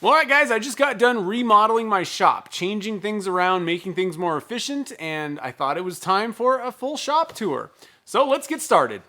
Well, all right, guys, I just got done remodeling my shop, changing things around, making things more efficient, and I thought it was time for a full shop tour. So let's get started.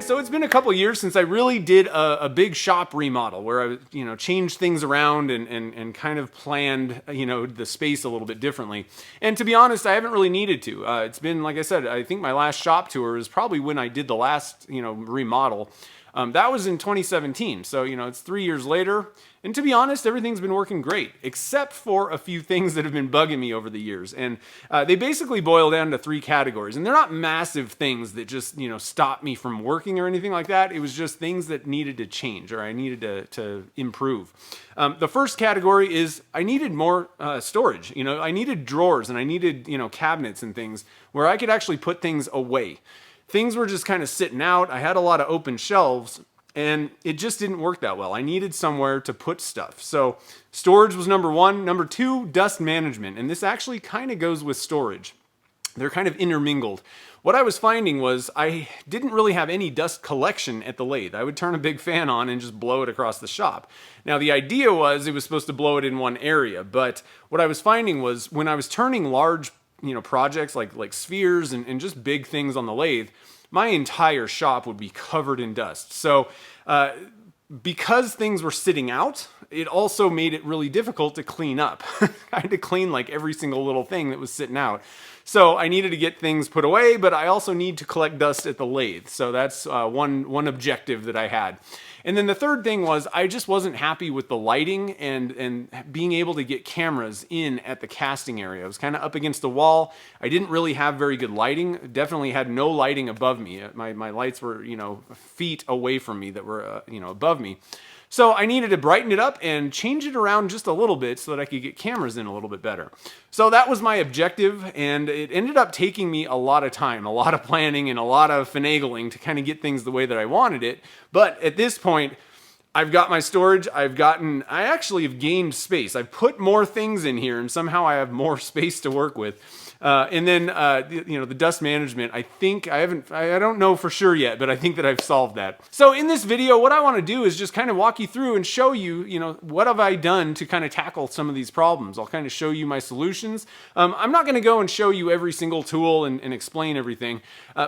So it's been a couple years since I really did a big shop remodel where I, changed things around and kind of planned, the space a little bit differently. And to be honest, I haven't really needed to. It's been, like I said, I think my last shop tour is probably when I did the last, remodel. That was in 2017. So, it's 3 years later. And to be honest, everything's been working great, except for a few things that have been bugging me over the years. And they basically boil down to three categories. And they're not massive things that just, stop me from working or anything like that. It was just things that needed to change or I needed to improve. The first category is I needed more storage. I needed drawers and I needed, cabinets and things where I could actually put things away. Things were just kind of sitting out. I had a lot of open shelves and it just didn't work that well. I needed somewhere to put stuff. So storage was number one. Number two, dust management. And this actually kind of goes with storage. They're kind of intermingled. What I was finding was I didn't really have any dust collection at the lathe. I would turn a big fan on and just blow it across the shop. Now the idea was it was supposed to blow it in one area, but what I was finding was when I was turning large projects like spheres and just big things on the lathe, my entire shop would be covered in dust. So because things were sitting out, it also made it really difficult to clean up. I had to clean like every single little thing that was sitting out. So I needed to get things put away, but I also need to collect dust at the lathe. So that's one objective that I had. And then the third thing was I just wasn't happy with the lighting and being able to get cameras in at the casting area. I was kind of up against the wall. I didn't really have very good lighting. Definitely had no lighting above me. My lights were, feet away from me that were, above me. So I needed to brighten it up and change it around just a little bit so that I could get cameras in a little bit better. So that was my objective, and it ended up taking me a lot of time, a lot of planning, and a lot of finagling to kind of get things the way that I wanted it. But at this point, I've got my storage, I actually have gained space. I've put more things in here, and somehow I have more space to work with. And then, the dust management, I don't know for sure yet, but I think that I've solved that. So in this video, what I want to do is just kind of walk you through and show you, what have I done to kind of tackle some of these problems. I'll kind of show you my solutions. I'm not going to go and show you every single tool and explain everything.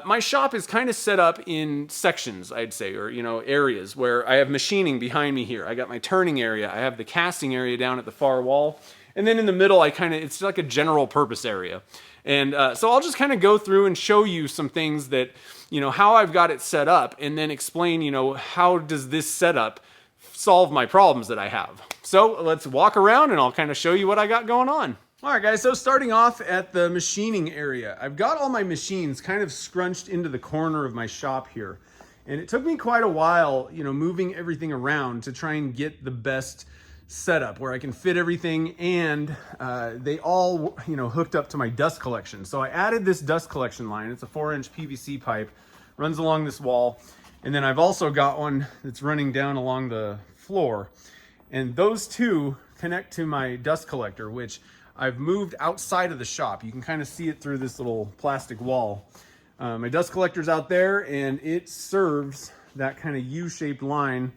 My shop is kind of set up in sections, I'd say, or, areas where I have machining behind me here. I got my turning area. I have the casting area down at the far wall. And then in the middle, it's like a general purpose area. And so I'll just kind of go through and show you some things that, how I've got it set up and then explain, how does this setup solve my problems that I have. So let's walk around and I'll kind of show you what I got going on. All right, guys, so starting off at the machining area, I've got all my machines kind of scrunched into the corner of my shop here. And it took me quite a while, moving everything around to try and get the best setup where I can fit everything and they all, hooked up to my dust collection. So I added this dust collection line. It's a 4-inch PVC pipe, runs along this wall. And then I've also got one that's running down along the floor. And those two connect to my dust collector, which I've moved outside of the shop. You can kind of see it through this little plastic wall. My dust collector's out there and it serves that kind of U-shaped line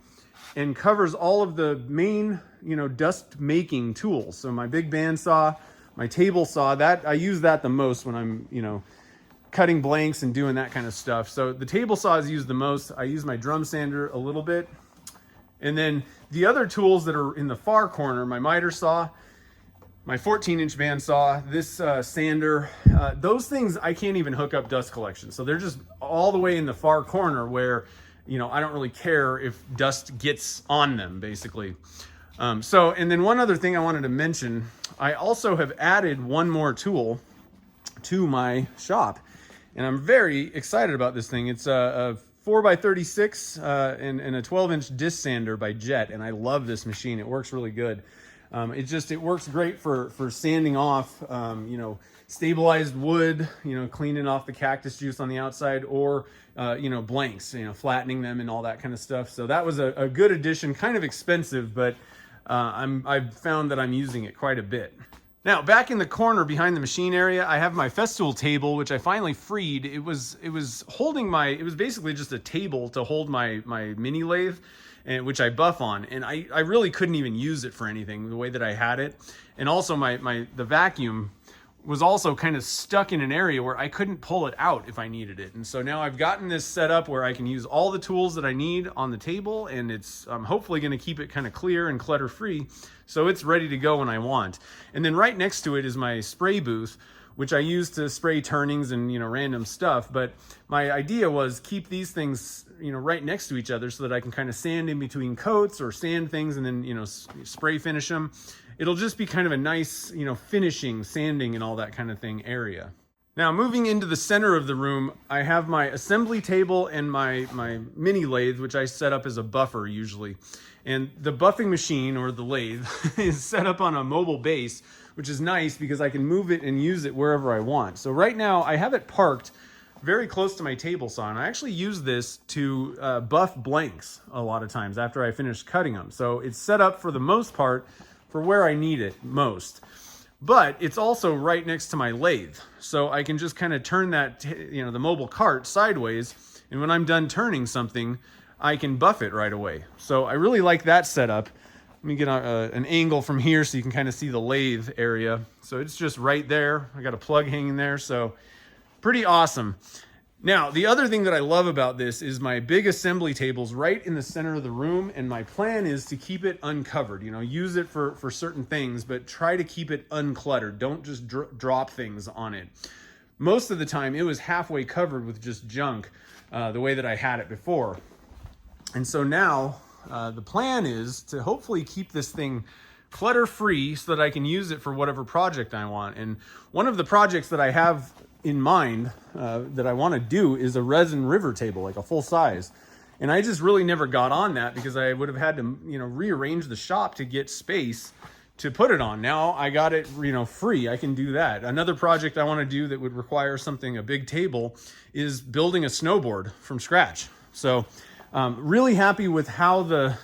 and covers all of the main, dust making tools. So my big bandsaw, my table saw, that I use that the most when I'm, cutting blanks and doing that kind of stuff. So the table saw is used the most. I use my drum sander a little bit. And then the other tools that are in the far corner, my miter saw, my 14-inch bandsaw, this sander, those things I can't even hook up dust collection. So they're just all the way in the far corner where, I don't really care if dust gets on them, basically. And then one other thing I wanted to mention, I also have added one more tool to my shop. And I'm very excited about this thing. It's a 4x36 and a 12-inch disc sander by Jet. And I love this machine. It works really good. It works great for sanding off, stabilized wood, cleaning off the cactus juice on the outside, or, blanks, flattening them and all that kind of stuff. So that was a good addition, kind of expensive, but I've found that I'm using it quite a bit. Now, back in the corner behind the machine area, I have my Festool table, which I finally freed. It was holding my, it was basically just a table to hold my mini lathe, and which I buff on, and I really couldn't even use it for anything the way that I had it. And also the vacuum was also kind of stuck in an area where I couldn't pull it out if I needed it. And so now I've gotten this set up where I can use all the tools that I need on the table, and I'm hopefully going to keep it kind of clear and clutter free, so it's ready to go when I want. And then right next to it is my spray booth, which I use to spray turnings and, you know, random stuff. But my idea was keep these things, you know, right next to each other so that I can kind of sand in between coats or sand things and then, you know, spray finish them. It'll just be kind of a nice, you know, finishing, sanding and all that kind of thing area. Now, moving into the center of the room, I have my assembly table and my mini lathe, which I set up as a buffer usually. And the buffing machine, or the lathe, is set up on a mobile base, which is nice because I can move it and use it wherever I want. So right now I have it parked very close to my table saw, and I actually use this to buff blanks a lot of times after I finish cutting them. So it's set up for the most part for where I need it most. But it's also right next to my lathe, so I can just kind of turn that, you know, the mobile cart sideways, and when I'm done turning something, I can buff it right away. So I really like that setup. Let me get an angle from here so you can kind of see the lathe area. So it's just right there. I got a plug hanging there, so pretty awesome. Now, the other thing that I love about this is my big assembly table's right in the center of the room, and my plan is to keep it uncovered. You know, use it for certain things, but try to keep it uncluttered. Don't just drop things on it. Most of the time, it was halfway covered with just junk, the way that I had it before. And so now, the plan is to hopefully keep this thing clutter-free so that I can use it for whatever project I want. And one of the projects that I have in mind that I want to do is a resin river table, like a full size. And I just really never got on that because I would have had to, you know, rearrange the shop to get space to put it on. Now I got it, you know, free. I can do that. Another project I want to do that would require something, a big table, is building a snowboard from scratch. So really happy with how the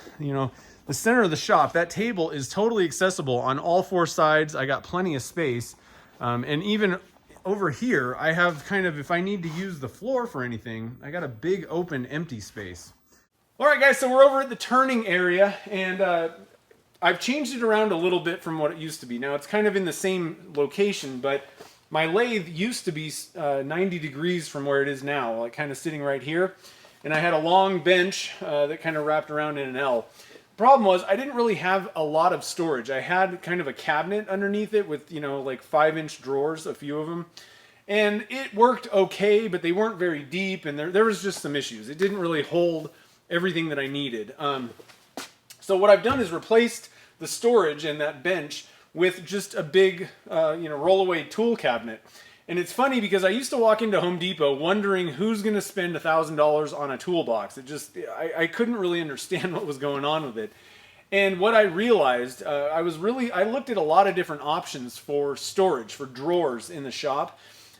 center of the shop, that table is totally accessible on all four sides. I got plenty of space. And even over here, I have kind of, if I need to use the floor for anything, I got a big open empty space. All right, guys, so we're over at the turning area, and I've changed it around a little bit from what it used to be. Now, it's kind of in the same location, but my lathe used to be 90 degrees from where it is now, like kind of sitting right here. And I had a long bench that kind of wrapped around in an L. Problem was, I didn't really have a lot of storage. I had kind of a cabinet underneath it with, you know, like 5-inch drawers, a few of them. And it worked okay, but they weren't very deep, and there was just some issues. It didn't really hold everything that I needed. So what I've done is replaced the storage and that bench with just a big, roll-away tool cabinet. And it's funny because I used to walk into Home Depot wondering who's going to spend $1,000 on a toolbox. I couldn't really understand what was going on with it. And what I realized, I looked at a lot of different options for storage, for drawers in the shop.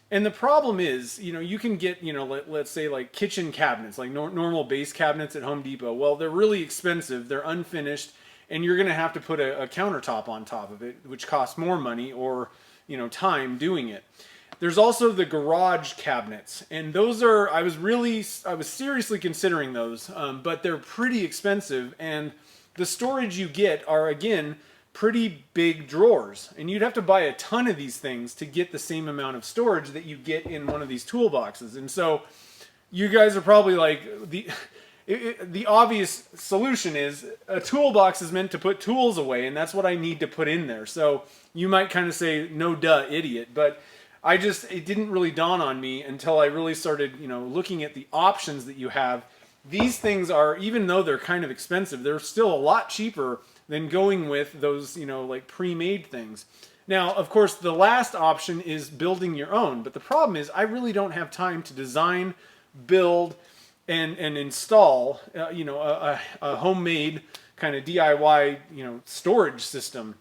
And the problem is, you know, you can get, you know, let's say like kitchen cabinets, like normal base cabinets at Home Depot. Well, they're really expensive, they're unfinished, and you're going to have to put a countertop on top of it, which costs more money or, you know, time doing it. There's also the garage cabinets, and those are, I was seriously considering those, but they're pretty expensive, and the storage you get are, again, pretty big drawers, and you'd have to buy a ton of these things to get the same amount of storage that you get in one of these toolboxes. And so you guys are probably like, the obvious solution is a toolbox is meant to put tools away, and that's what I need to put in there. So you might kind of say, no duh, idiot, but it didn't really dawn on me until I really started, you know, looking at the options that you have. These things are, even though they're kind of expensive, they're still a lot cheaper than going with those, you know, like pre-made things. Now, of course, the last option is building your own, but the problem is I really don't have time to design, build, and install, a homemade kind of DIY, you know, storage system.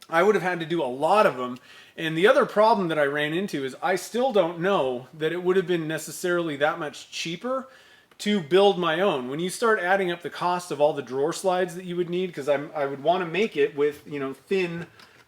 I would have had to do a lot of them. And the other problem that I ran into is I still don't know that it would have been necessarily that much cheaper to build my own. When you start adding up the cost of all the drawer slides that you would need, because I would want to make it with, you know, thin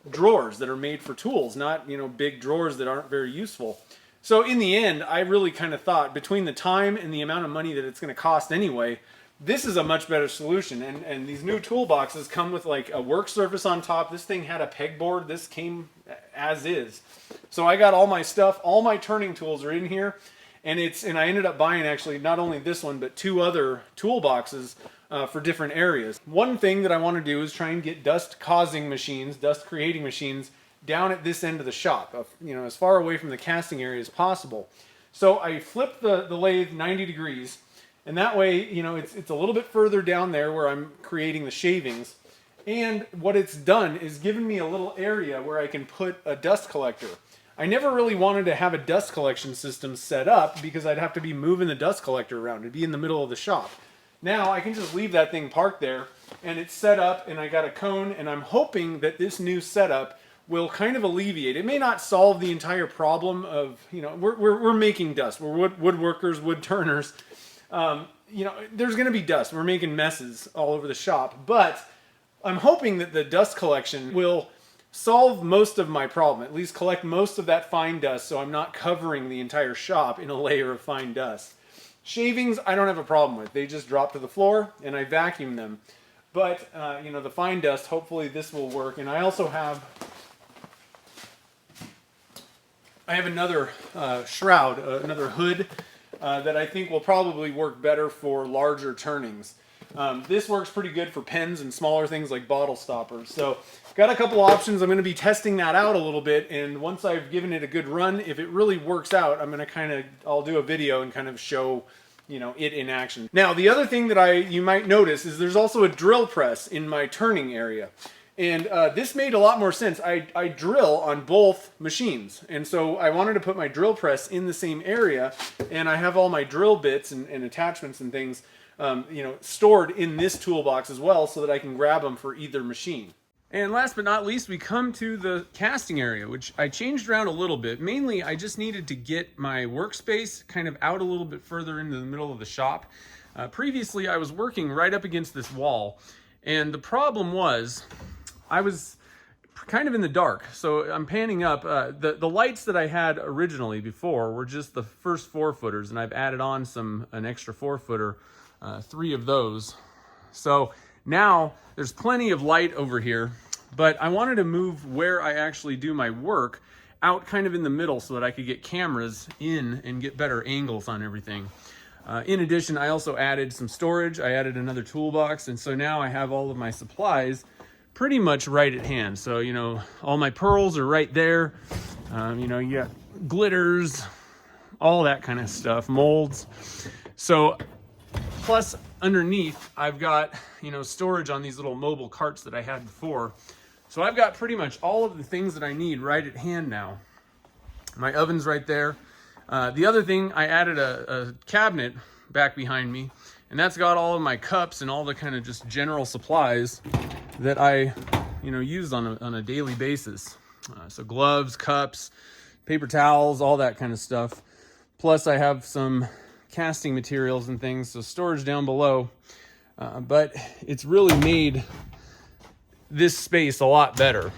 drawers that are made for tools, not, you know, big drawers that aren't very useful. So in the end, I really kind of thought between the time and the amount of money that it's going to cost anyway, this is a much better solution. And these new toolboxes come with like a work surface on top. This thing had a pegboard. This came as is. So I got all my stuff, all my turning tools are in here. And I ended up buying actually not only this one, but 2 other toolboxes for different areas. One thing that I want to do is try and get dust causing machines, dust creating machines down at this end of the shop, you know, as far away from the casting area as possible. So I flipped the lathe 90 degrees, and that way, you know, it's a little bit further down there where I'm creating the shavings. And what it's done is given me a little area where I can put a dust collector. I never really wanted to have a dust collection system set up because I'd have to be moving the dust collector around. It'd be in the middle of the shop. Now I can just leave that thing parked there, and it's set up, and I got a cone, and I'm hoping that this new setup will kind of alleviate. It may not solve the entire problem of, you know, we're making dust. We're woodworkers, wood turners. You know, there's going to be dust. We're making messes all over the shop, but I'm hoping that the dust collection will solve most of my problem, at least collect most of that fine dust so I'm not covering the entire shop in a layer of fine dust. Shavings, I don't have a problem with. They just drop to the floor and I vacuum them. But, you know, the fine dust, hopefully this will work. And I also have, another shroud, another hood that I think will probably work better for larger turnings. This works pretty good for pens and smaller things like bottle stoppers. So got a couple options. I'm going to be testing that out a little bit, and once I've given it a good run, if it really works out, I'm going to I'll do a video and kind of show, you know, it in action. Now, the other thing that you might notice is there's also a drill press in my turning area. And this made a lot more sense. I drill on both machines, and so I wanted to put my drill press in the same area, and I have all my drill bits and attachments and things you know, stored in this toolbox as well so that I can grab them for either machine. And last but not least, we come to the casting area, which I changed around a little bit. Mainly, I just needed to get my workspace kind of out a little bit further into the middle of the shop. Previously, I was working right up against this wall, and the problem was I was kind of in the dark. So I'm panning up. The lights that I had originally before were just the first 4-footers, and I've added on an extra 4-footer. 3 of those. So now there's plenty of light over here, but I wanted to move where I actually do my work out kind of in the middle so that I could get cameras in and get better angles on everything. In addition, I also added some storage. I added another toolbox, and so now I have all of my supplies pretty much right at hand. So, you know, all my pearls are right there. You know, you got glitters, all that kind of stuff, molds. So plus underneath, I've got, you know, storage on these little mobile carts that I had before. So I've got pretty much all of the things that I need right at hand now. My oven's right there. The other thing, I added a cabinet back behind me, and that's got all of my cups and all the kind of just general supplies that I, you know, use on a daily basis. So gloves, cups, paper towels, all that kind of stuff. Plus I have some casting materials and things, so storage down below. But it's really made this space a lot better.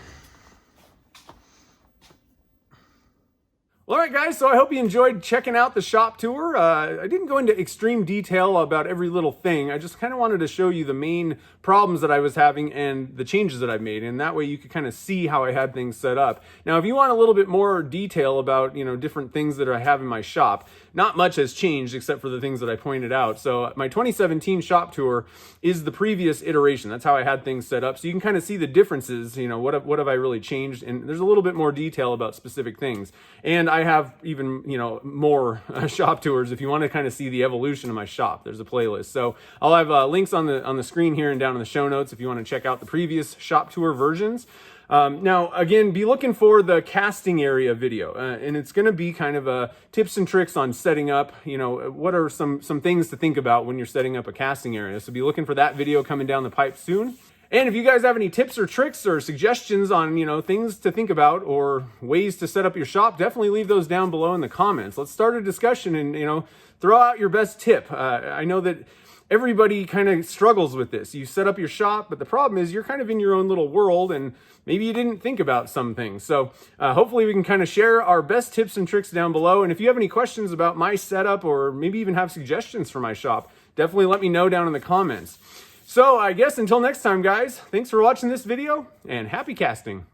Well, all right, guys, so I hope you enjoyed checking out the shop tour. I didn't go into extreme detail about every little thing. I just kind of wanted to show you the main problems that I was having and the changes that I've made, and that way you could kind of see how I had things set up. Now, if you want a little bit more detail about, you know, different things that I have in my shop, not much has changed except for the things that I pointed out. So my 2017 shop tour is the previous iteration. That's how I had things set up. So you can kind of see the differences, you know, what have I really changed? And there's a little bit more detail about specific things. And I have even, you know, more shop tours if you want to kind of see the evolution of my shop. There's a playlist. So I'll have links on the screen here and down in the show notes if you want to check out the previous shop tour versions. Now, again, be looking for the casting area video, and it's going to be kind of tips and tricks on setting up, you know, what are some things to think about when you're setting up a casting area. So be looking for that video coming down the pipe soon. And if you guys have any tips or tricks or suggestions on, things to think about or ways to set up your shop, definitely leave those down below in the comments. Let's start a discussion and, throw out your best tip. I know that everybody kind of struggles with this. You set up your shop, but the problem is you're kind of in your own little world and maybe you didn't think about some things. So hopefully we can kind of share our best tips and tricks down below. And if you have any questions about my setup or maybe even have suggestions for my shop, definitely let me know down in the comments. So I guess until next time, guys, thanks for watching this video and happy casting.